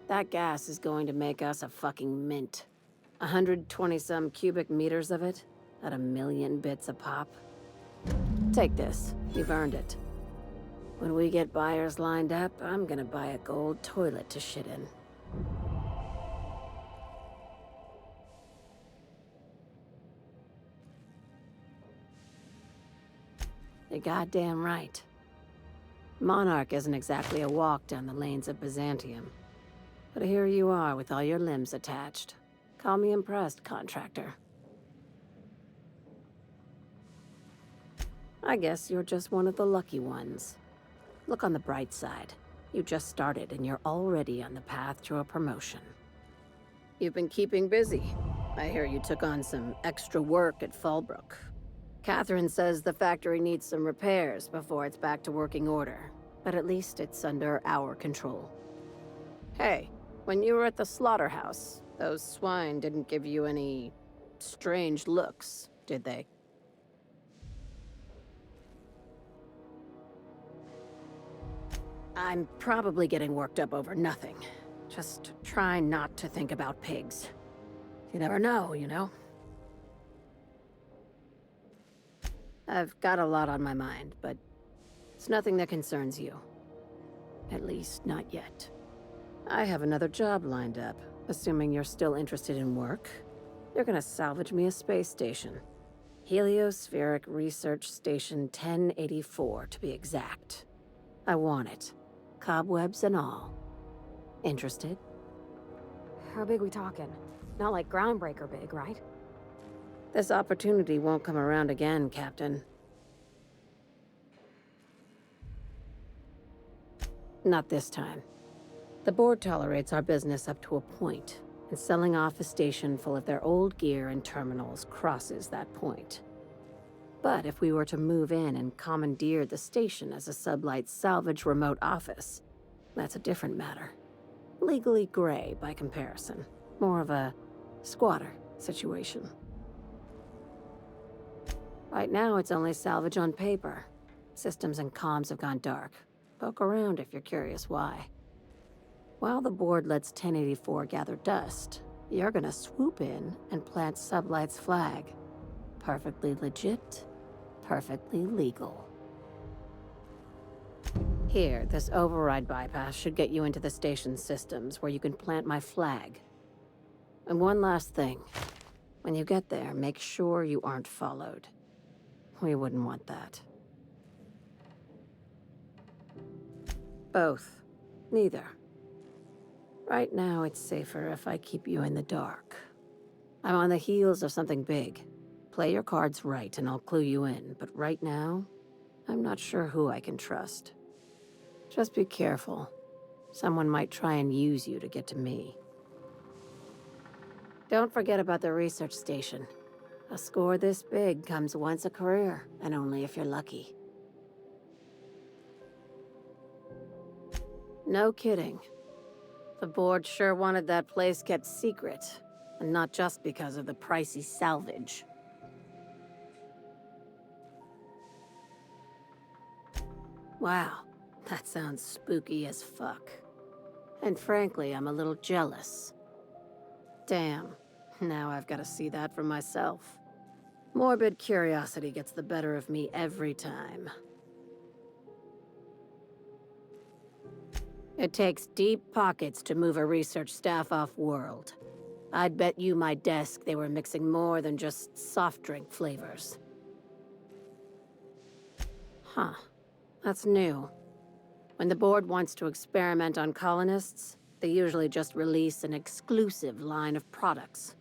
That gas is going to make us a fucking mint. 120-some cubic meters of it, at 1,000,000 bits a pop. Take this. You've earned it. When we get buyers lined up, I'm gonna buy a gold toilet to shit in. You're goddamn right. Monarch isn't exactly a walk down the lanes of Byzantium. But here you are with all your limbs attached. Call me impressed, contractor. I guess you're just one of the lucky ones. Look on the bright side. You just started and you're already on the path to a promotion. You've been keeping busy. I hear you took on some extra work at Fallbrook. Catherine says the factory needs some repairs before it's back to working order, but at least it's under our control. Hey, when you were at the slaughterhouse, those swine didn't give you any strange looks, did they? I'm probably getting worked up over nothing. Just try not to think about pigs. You never know, you know? I've got a lot on my mind, but it's nothing that concerns you. At least, not yet. I have another job lined up, assuming you're still interested in work. You're gonna salvage me a space station. Heliospheric Research Station 1084, to be exact. I want it. Cobwebs and all. Interested? How big we talking? Not like groundbreaker big, right? This opportunity won't come around again, Captain. Not this time. The board tolerates our business up to a point, and selling off a station full of their old gear and terminals crosses that point. But if we were to move in and commandeer the station as a sublight salvage remote office, that's a different matter. Legally gray by comparison. More of a squatter situation. Right now, it's only salvage on paper. Systems and comms have gone dark. Poke around if you're curious why. While the board lets 1084 gather dust, you're gonna swoop in and plant Sublight's flag. Perfectly legit, perfectly legal. Here, this override bypass should get you into the station's systems where you can plant my flag. And one last thing. When you get there, make sure you aren't followed. We wouldn't want that. Both. Neither. Right now, it's safer if I keep you in the dark. I'm on the heels of something big. Play your cards right and I'll clue you in, but right now, I'm not sure who I can trust. Just be careful. Someone might try and use you to get to me. Don't forget about the research station. A score this big comes once a career, and only if you're lucky. No kidding. The board sure wanted that place kept secret, and not just because of the pricey salvage. Wow, that sounds spooky as fuck. And frankly, I'm a little jealous. Damn, now I've got to see that for myself. Morbid curiosity gets the better of me every time. It takes deep pockets to move a research staff off-world. I'd bet you my desk they were mixing more than just soft drink flavors. Huh. That's new. When the board wants to experiment on colonists, they usually just release an exclusive line of products.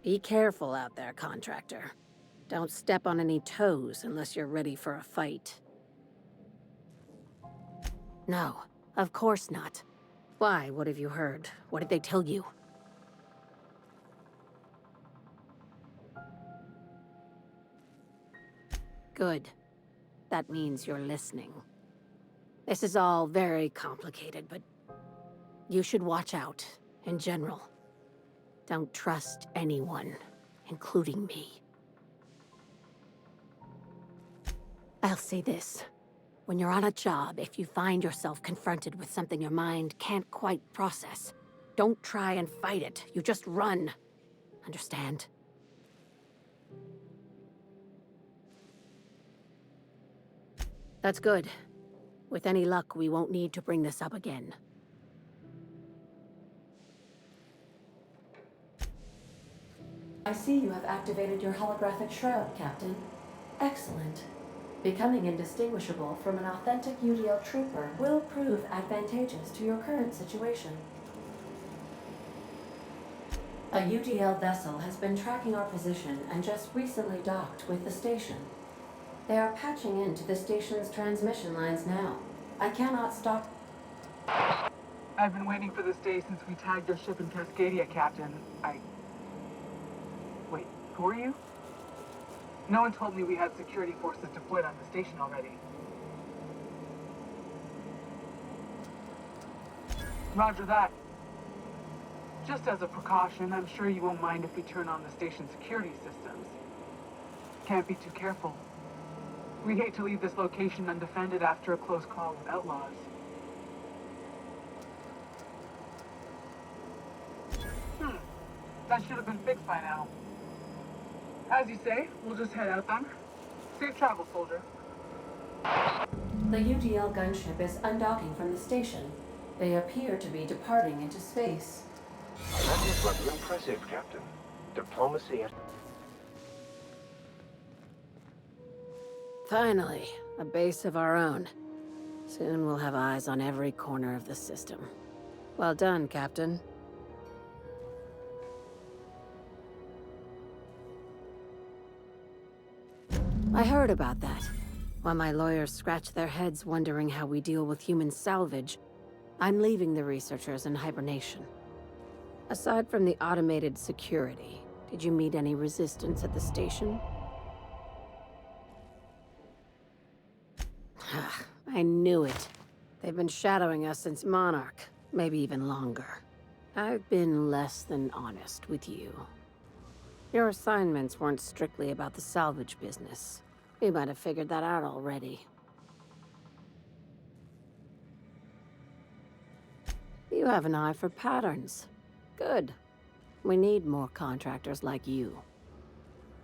Be careful out there, contractor. Don't step on any toes unless you're ready for a fight. No, of course not. Why? What have you heard? What did they tell you? Good. That means you're listening. This is all very complicated, but you should watch out, in general. Don't trust anyone, including me. I'll say this. when you're on a job, if you find yourself confronted with something your mind can't quite process, don't try and fight it. You just run. Understand? That's good. With any luck, we won't need to bring this up again. I see you have activated your holographic shroud, Captain. Excellent. Becoming indistinguishable from an authentic UDL trooper will prove advantageous to your current situation. A UDL vessel has been tracking our position and just recently docked with the station. They are patching into the station's transmission lines now. I cannot stop. I've been waiting for this day since we tagged your ship in Cascadia, Captain. Wait, who are you? No one told me we had security forces deployed on the station already. Roger that. Just as a precaution, I'm sure you won't mind if we turn on the station's security systems. Can't be too careful. We'd hate to leave this location undefended after a close call with outlaws. That should have been fixed by now. As you say, we'll just head out then. Safe travel, soldier. The UDL gunship is undocking from the station. They appear to be departing into space. That is rather impressive, Captain. Diplomacy and... Finally, a base of our own. Soon we'll have eyes on every corner of the system. Well done, Captain. I heard about that. While my lawyers scratch their heads wondering how we deal with human salvage, I'm leaving the researchers in hibernation. Aside from the automated security, did you meet any resistance at the station? I knew it. They've been shadowing us since Monarch, maybe even longer. I've been less than honest with you. Your assignments weren't strictly about the salvage business. You might have figured that out already. You have an eye for patterns. Good. We need more contractors like you.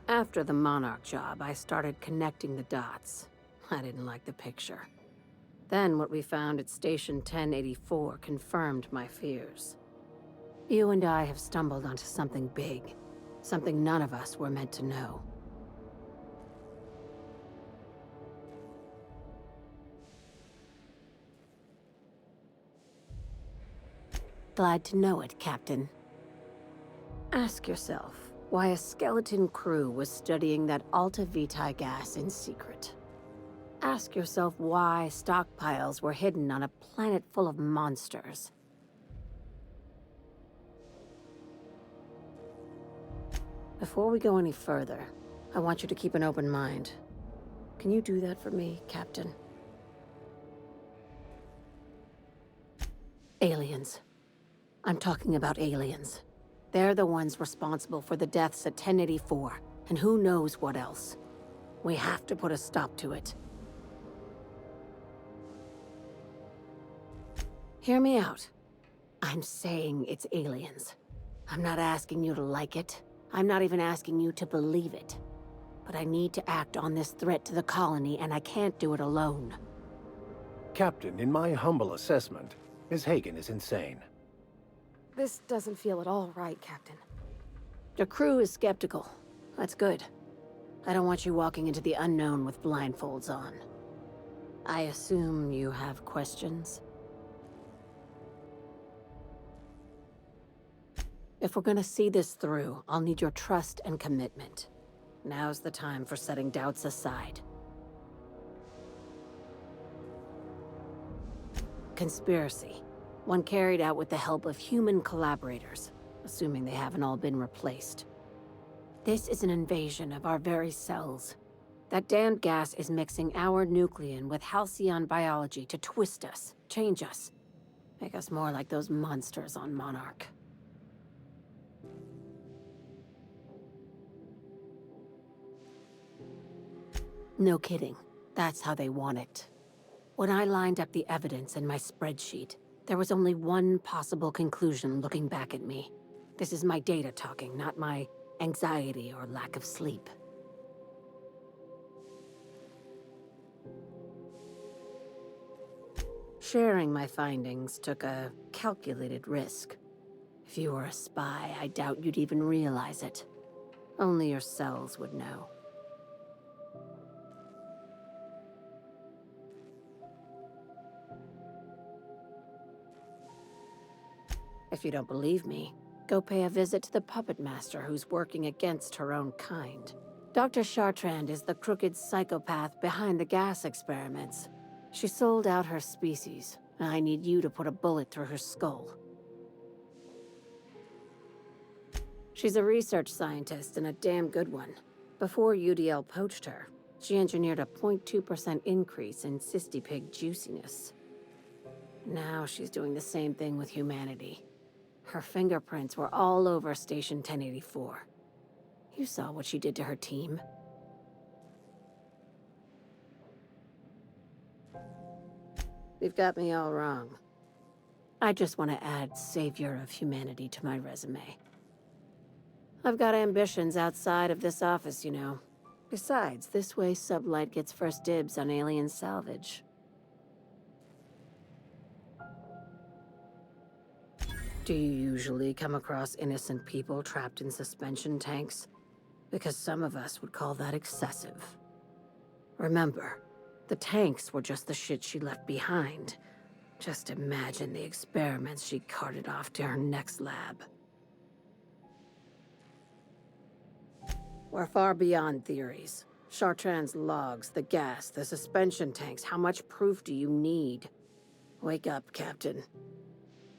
After the Monarch job, I started connecting the dots. I didn't like the picture. Then what we found at Station 1084 confirmed my fears. You and I have stumbled onto something big. Something none of us were meant to know. Glad to know it, Captain. Ask yourself why a skeleton crew was studying that Alta Vitae gas in secret. Ask yourself why stockpiles were hidden on a planet full of monsters. Before we go any further, I want you to keep an open mind. Can you do that for me, Captain? Aliens. I'm talking about aliens. They're the ones responsible for the deaths at 1084, and who knows what else. We have to put a stop to it. Hear me out. I'm saying it's aliens. I'm not asking you to like it. I'm not even asking you to believe it. But I need to act on this threat to the colony, and I can't do it alone. Captain, in my humble assessment, Ms. Hagen is insane. This doesn't feel at all right, Captain. Your crew is skeptical. That's good. I don't want you walking into the unknown with blindfolds on. I assume you have questions? If we're gonna see this through, I'll need your trust and commitment. Now's the time for setting doubts aside. Conspiracy. One carried out with the help of human collaborators, assuming they haven't all been replaced. This is an invasion of our very cells. That damned gas is mixing our nucleon with halcyon biology to twist us, change us, make us more like those monsters on Monarch. No kidding. That's how they want it. When I lined up the evidence in my spreadsheet, there was only one possible conclusion looking back at me. This is my data talking, not my anxiety or lack of sleep. Sharing my findings took a calculated risk. If you were a spy, I doubt you'd even realize it. Only your cells would know. If you don't believe me, go pay a visit to the puppet master who's working against her own kind. Dr. Chartrand is the crooked psychopath behind the gas experiments. She sold out her species, and I need you to put a bullet through her skull. She's a research scientist and a damn good one. Before UDL poached her, she engineered a 0.2% increase in cystipig juiciness. Now she's doing the same thing with humanity. Her fingerprints were all over Station 1084. You saw what she did to her team. You've got me all wrong. I just want to add Savior of Humanity to my resume. I've got ambitions outside of this office, you know. Besides, this way Sublight gets first dibs on alien salvage. Do you usually come across innocent people trapped in suspension tanks? Because some of us would call that excessive. Remember, the tanks were just the shit she left behind. Just imagine the experiments she carted off to her next lab. We're far beyond theories. Chartrand's logs, the gas, the suspension tanks, how much proof do you need? Wake up, Captain.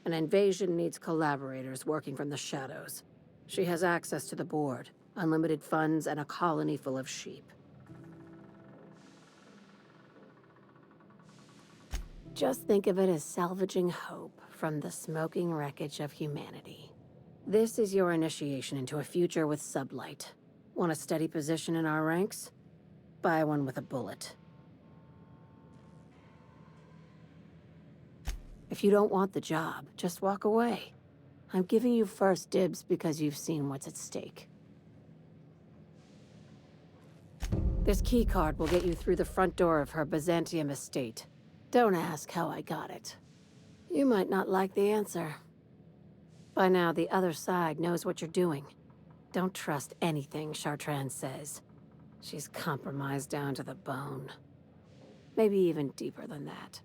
An invasion needs collaborators working from the shadows. She has access to the board, unlimited funds, and a colony full of sheep. Just think of it as salvaging hope from the smoking wreckage of humanity. This is your initiation into a future with Sublight. Want a steady position in our ranks? Buy one with a bullet. If you don't want the job, just walk away. I'm giving you first dibs because you've seen what's at stake. This keycard will get you through the front door of her Byzantium estate. Don't ask how I got it. You might not like the answer. By now, the other side knows what you're doing. Don't trust anything Chartrand says. She's compromised down to the bone. Maybe even deeper than that.